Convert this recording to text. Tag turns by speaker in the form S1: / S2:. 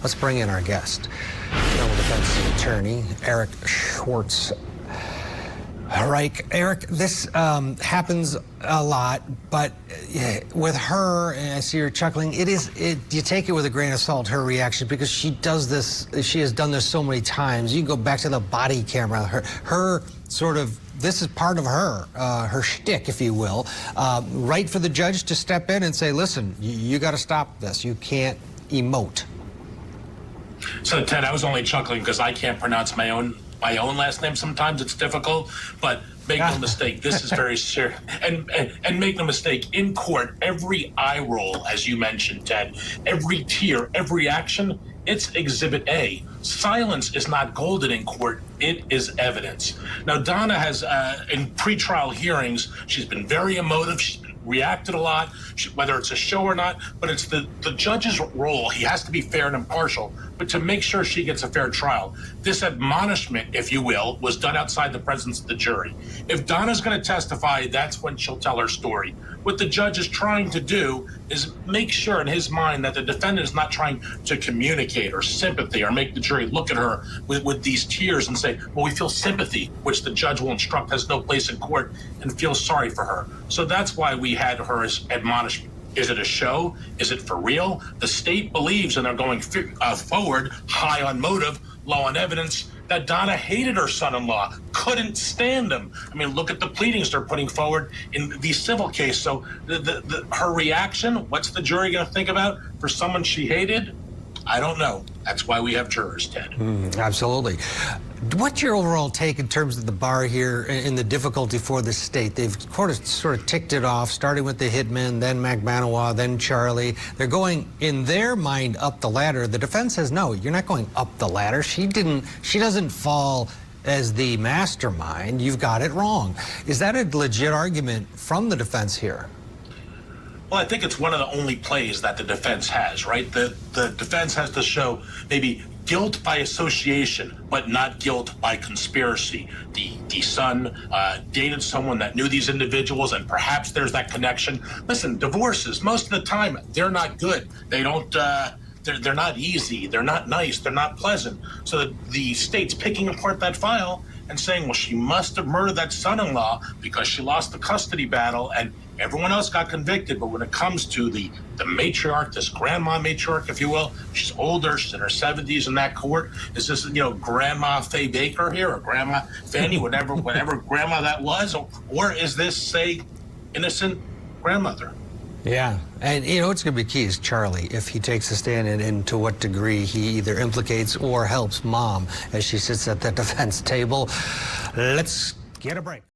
S1: Let's bring in our guest, criminal defense attorney, Eric Schwartzreich. Eric, this happens a lot, but with her, and I see her chuckling, you take it with a grain of salt, her reaction, because she has done this so many times. You can go back to the body camera, her sort of, this is part of her shtick, if you will. Right for the judge to step in and say, listen, you got to stop this. You can't emote.
S2: So, Ted, I was only chuckling because I can't pronounce my own last name. Sometimes it's difficult, but make no mistake, this is very serious. And make no mistake, in court, every eye roll, as you mentioned, Ted, every tear, every action, it's Exhibit A. Silence is not golden in court. It is evidence. Now, Donna has, in pretrial hearings, she's been very emotive. She's been reacted a lot, whether it's a show or not, but it's the judge's role. He has to be fair and impartial, but to make sure she gets a fair trial. This admonishment, if you will, was done outside the presence of the jury. If Donna's going to testify, that's when she'll tell her story. What the judge is trying to do is make sure in his mind that the defendant is not trying to communicate or sympathy or make the jury look at her with these tears and say, well, we feel sympathy, which the judge will instruct has no place in court, and feel sorry for her. So that's why we had her as admonishment. Is it a show? Is it for real? The state believes, and they're going forward, high on motive, low on evidence, that Donna hated her son-in-law, couldn't stand him. I mean, look at the pleadings they're putting forward in the civil case. So her reaction, what's the jury going to think about for someone she hated? I don't know. That's why we have jurors, Ted.
S1: Absolutely. What's your overall take in terms of the bar here and the difficulty for the state? They've sort of ticked it off, starting with the hitman, then McManawa, then Charlie. They're going, in their mind, up the ladder. The defense says, no, you're not going up the ladder. She doesn't fall as the mastermind. You've got it wrong. Is that a legit argument from the defense here?
S2: Well, I think it's one of the only plays that the defense has, right? The defense has to show maybe guilt by association, but not guilt by conspiracy. The son dated someone that knew these individuals, and perhaps there's that connection. Listen, divorces, most of the time, they're not good. They don't, they're not easy. They're not nice. They're not pleasant. So the state's picking apart that file and saying, well, she must have murdered that son-in-law because she lost the custody battle and everyone else got convicted. But when it comes to the matriarch, this grandma matriarch, if you will, she's older, she's in her 70s in that court. Is this, Grandma Faye Baker here, or Grandma Fanny, whatever grandma that was? Or is this, say, innocent grandmother?
S1: Yeah, and what's going to be key is Charlie, if he takes a stand and to what degree he either implicates or helps mom as she sits at the defense table. Let's get a break.